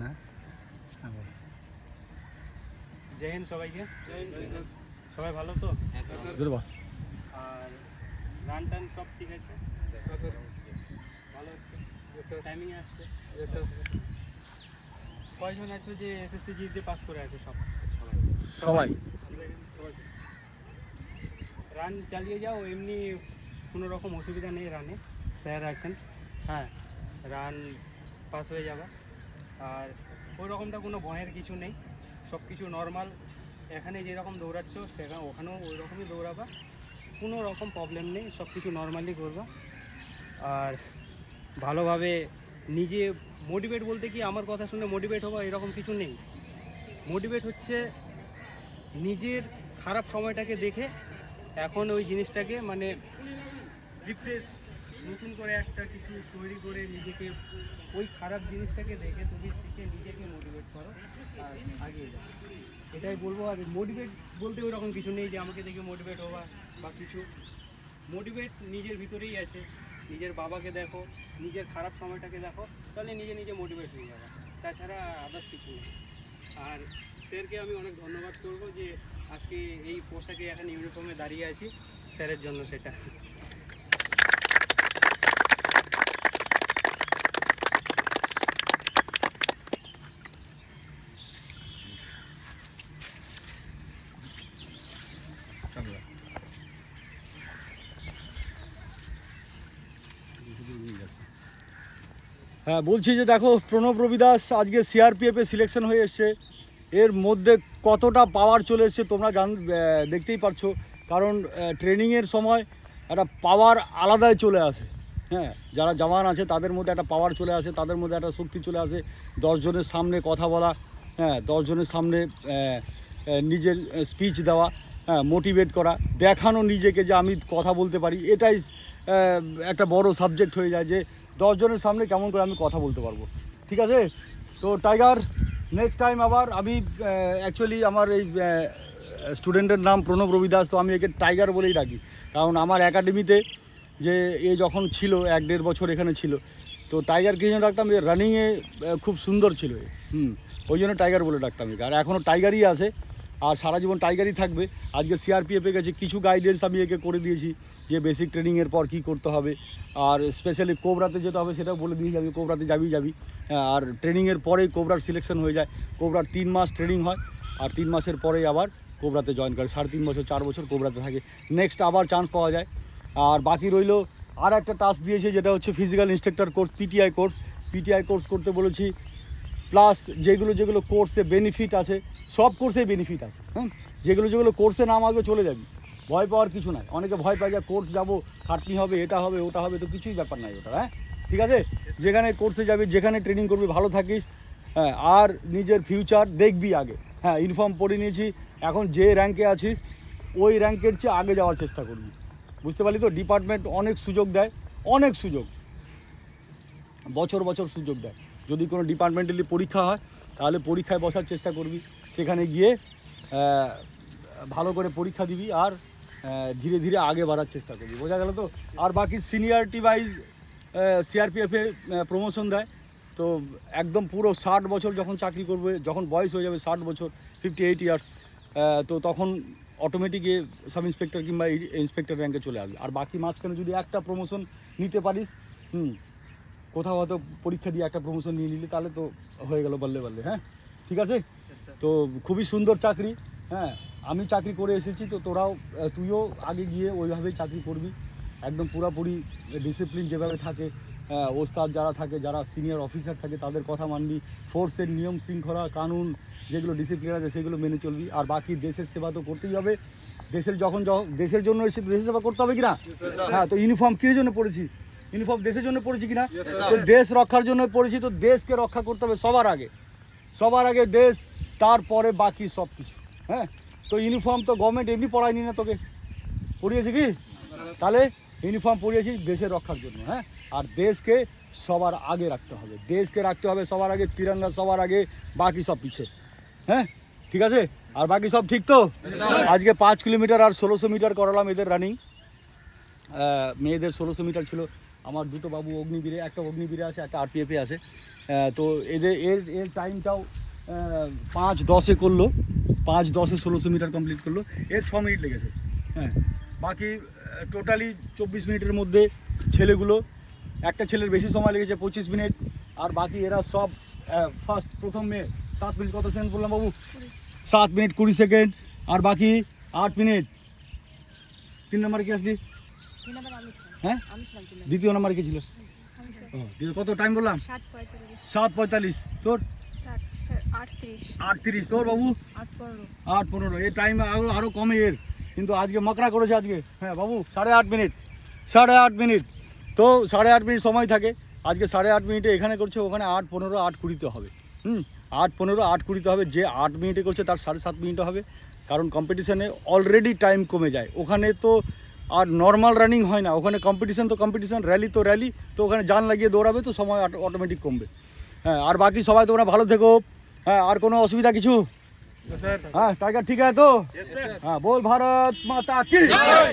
না জয় হিন্দ সবাইকে। সবাই ভালো তো? আর রান টান সব ঠিক আছে? ভালো হচ্ছে? টাইমিং আসছে? কয়জন আছো যে এসএসসি জিতে পাস করে আছে? সবাই রান চালিয়ে যাও, এমনি কোনো রকম অসুবিধা নেই রানে, স্যার আছেন। হ্যাঁ, রান পাস হয়ে যাবে। আর ওই রকমটা কোনো ভয়ের কিছু নেই, সব কিছু নর্মাল। এখানে যেরকম দৌড়াচ্ছ সেখানে ওখানেও ওই রকমই দৌড়াবা, কোনো রকম প্রবলেম নেই, সব কিছু নর্মালি করবা। আর ভালোভাবে নিজে মোটিভেট বলতে কি আমার কথা শুনে মোটিভেট হবা এরকম কিছু নেই। মোটিভেট হচ্ছে নিজের খারাপ সময়টাকে দেখে এখন ওই জিনিসটাকে মানে রিফ্রেশ নতুন করে একটা কিছু তৈরি করে নিজেকে ওই খারাপ জিনিসটাকে দেখে তুমি শিখে নিজেকে মোটিভেট করো আর এগিয়ে যাও, এটাই বলবো। আর মোটিভেট বলতে ওই রকম কিছু নেই যে আমাকে দেখে মোটিভেট হওয়া বা কিছু। মোটিভেট নিজের ভিতরেই আছে। নিজের বাবাকে দেখো, নিজের খারাপ সময়টাকে দেখো, তাহলে নিজে নিজে মোটিভেট হয়ে যাবে, তাছাড়া আদার্স কিছু নেই। আর স্যারকে আমি অনেক ধন্যবাদ করব যে আজকে এই পোশাকে এখন ইউনিফর্মে দাঁড়িয়ে আছি, স্যারের জন্য সেটা। হ্যাঁ, বলছি যে দেখো, প্রণব রবিদাস আজকে সিআরপিএফে সিলেকশন হয়ে এসছে। এর মধ্যে কতটা পাওয়ার চলে এসছে তোমরা দেখতেই পারছো। কারণ ট্রেনিংয়ের সময় একটা পাওয়ার আলাদাই চলে আসে। হ্যাঁ, যারা জওয়ান আছে তাদের মধ্যে একটা পাওয়ার চলে আসে, তাদের মধ্যে একটা শক্তি চলে আসে। 10 জনের সামনে কথা বলা, হ্যাঁ, 10 জনের সামনে নিজের স্পিচ দেওয়া, হ্যাঁ, মোটিভেট করা, দেখানো নিজেকে যে আমি কথা বলতে পারি। এটাই একটা বড় সাবজেক্ট হয়ে যায় যে 10 জনের সামনে কেমন করে আমি কথা বলতে পারবো। ঠিক আছে, তো টাইগার নেক্সট টাইম আবার আমি অ্যাকচুয়ালি আমার এই স্টুডেন্টের নাম প্রণব রবিদাস, তো আমি একে টাইগার বলেই ডাকি। কারণ আমার একাডেমিতে যে এ যখন ছিল 1-1.5 বছর এখানে ছিল, তো টাইগারকে জন্য ডাকতাম। রানিংয়ে খুব সুন্দর ছিল, ওই জন্য টাইগার বলে ডাকতাম একে। আর এখনও টাইগারই আছে, আর সারা জীবন টাইগারই থাকবে। আজকে সিআরপিএফে গেছে, কিছু গাইডেন্স আমি একে করে দিয়েছি যে বেসিক ট্রেনিংয়ের পর কী করতে হবে, আর স্পেশালি কোবরাতে যেতে হবে সেটাও বলে দিয়েছি আমি। কোবরাতে যাবি। আর ট্রেনিংয়ের পরেই কোবরার সিলেকশন হয়ে যায়। কোবরার 3 মাস ট্রেনিং হয়, আর 3 মাসের পরেই আবার কোবরাতে জয়েন করে। 3.5 বছর 4 বছর কোবরাতে থাকে, নেক্সট আবার চান্স পাওয়া যায়। আর বাকি রইল আর একটা টাস্ক দিয়েছে, যেটা হচ্ছে physical instructor course, PTI course করতে বলেছি। প্লাস যেগুলো কোর্সে বেনিফিট আছে, সব কোর্সে বেনিফিট আছে। যেগুলো কোর্সে নাম আসবে চলে যাবি, ভয় পাওয়ার কিছু নাই। অনেকে ভয় পায় যে কোর্স যাবো, খাটনি হবে, এটা হবে ওটা হবে, তো কিছুই ব্যাপার নাই ওটা। হ্যাঁ, ঠিক আছে, যেখানে কোর্সে যাবি, যেখানে ট্রেনিং করবি, ভালো থাকিস। হ্যাঁ, আর নিজের ফিউচার দেখবি আগে। হ্যাঁ, ইউনিফর্ম পরে নিয়েছি, এখন যে র্যাঙ্কে আছিস ওই র্যাঙ্কের চেয়ে আগে যাওয়ার চেষ্টা করবি। বুঝতে পারলি তো? ডিপার্টমেন্ট অনেক সুযোগ দেয়, অনেক সুযোগ, বছর সুযোগ দেয়। যদি কোনো ডিপার্টমেন্টালি পরীক্ষা হয় তাহলে পরীক্ষায় বসার চেষ্টা করবি, সেখানে গিয়ে ভালো করে পরীক্ষা দিবি, আর ধীরে ধীরে আগে বাড়ার চেষ্টা করবি। বোঝা গেল তো? আর বাকি সিনিয়রিটি ওয়াইজ সিআরপিএফে প্রমোশন দেয়, তো একদম পুরো 60 বছর যখন চাকরি করবে, যখন বয়স হয়ে যাবে 60 বছর, 58 ইয়ার্স, তো তখন অটোমেটিক সাব ইন্সপেক্টর কিংবা ইন্সপেক্টর র্যাঙ্কে চলে আসবে। আর বাকি মাঝখানে যদি একটা প্রমোশন নিতে পারিস, কোথাও হয়তো পরীক্ষা দিয়ে একটা প্রমোশন নিয়ে নিলি, তাহলে তো হয়ে গেল বললে। হ্যাঁ, ঠিক আছে, তো খুবই সুন্দর চাকরি। হ্যাঁ, আমি চাকরি করে এসেছি, তো তুইও আগে গিয়ে ওইভাবেই চাকরি করবি। একদম পুরোপুরি ডিসিপ্লিন যেভাবে থাকে, ওস্তাদ যারা থাকে, যারা সিনিয়র অফিসার থাকে, তাদের কথা মানবি। ফোর্সের নিয়ম শৃঙ্খলা কানুন যেগুলো ডিসিপ্লিন আছে সেগুলো মেনে চলবি। আর বাকি দেশের সেবা তো করতেই হবে। দেশের জন্য এসে দেশের সেবা করতে হবে কিনা? হ্যাঁ, তো ইউনিফর্ম কিসের জন্য পড়েছি? ইউনিফর্ম দেশের জন্য পড়েছি কিনা? তো দেশ রক্ষার জন্য পড়েছি, তো দেশকে রক্ষা করতে হবে সবার আগে দেশ, তারপরে বাকি সব কিছু। হ্যাঁ, তো ইউনিফর্ম তো গভর্নমেন্ট এমনি পড়ায়নি না, তোকে পড়িয়েছে কি? তাহলে ইউনিফর্ম পড়িয়েছি দেশের রক্ষার জন্য। হ্যাঁ, আর দেশকে সবার আগে রাখতে হবে, সবার আগে তিরঙ্গা সবার আগে, বাকি সব পিছে। হ্যাঁ, ঠিক আছে, আর বাকি সব ঠিক তো? আজকে 5 কিলোমিটার আর 1600 মিটার করালাম এদের রানিং। মেয়েদের 1600 মিটার ছিল। আমার দুটো বাবু অগ্নিবীরে, একটা অগ্নিবীরে আছে, একটা আরপিএফে আছে। তো এদের এর এর টাইমটাও 5:10-এ করলো, 5:10-এ 1600 মিটার কমপ্লিট করলো। এর 6 মিনিট লেগেছে। হ্যাঁ, বাকি টোটালি 24 মিনিটের মধ্যে ছেলেগুলো, একটা ছেলের বেশি সময় লেগেছে 25 মিনিট, আর বাকি এরা সব ফার্স্ট প্রথম মেয়ে 7 মিনিট কত সেকেন্ড বললাম বাবু? 7 মিনিট 20 সেকেন্ড, আর বাকি 8 মিনিট। 3 নম্বরে কি আসলি? হ্যাঁ, দ্বিতীয় নম্বরে কি ছিল? কত টাইম বললাম? 7:45। তোর 8:30। তোর বাবু 8:15। এই টাইম আরও কমে এর, কিন্তু আজকে মকরা করেছে আজকে। হ্যাঁ বাবু 8.5 মিনিট, 8.5 মিনিট। তো 8.5 মিনিট সময় থাকে, আজকে 8.5 মিনিটে এখানে করছে, ওখানে 8:15 8:20 হবে। 8:15 8:20 হবে। যে 8 মিনিটে করছে তার 7.5 মিনিটে হবে, কারণ কম্পিটিশানে অলরেডি টাইম কমে যায়। ওখানে তো আর নর্মাল রানিং হয় না, ওখানে কম্পিটিশান তো কম্পিটিশান, র্যালি তো র্যালি, তো ওখানে জান লাগিয়ে দৌড়াবে, তো সময় অটোমেটিক কমবে। হ্যাঁ, আর বাকি সবাই তোমরা ভালো থেকো। হ্যাঁ, আর কোনো অসুবিধা কিছু? हाँ टाइगर ठीक है तो? हाँ बोल भारत माता की,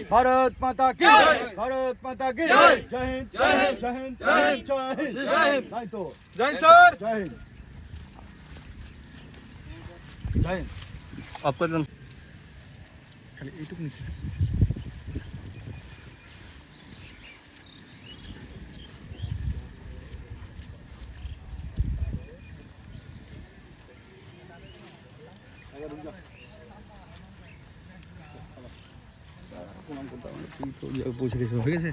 भारत माता की, भारत माता की जय हिंद, जय हिंद, जय हिंद, जय हिंद, जय हिंद। नहीं तो जय हिंद सर, जय हिंद, जय हिंद। आपका जन्म खाली এইটুকু নিচে প্রণাম করতে হবে। তুই তো পৌঁছে গেছিস, হয়ে গেছে।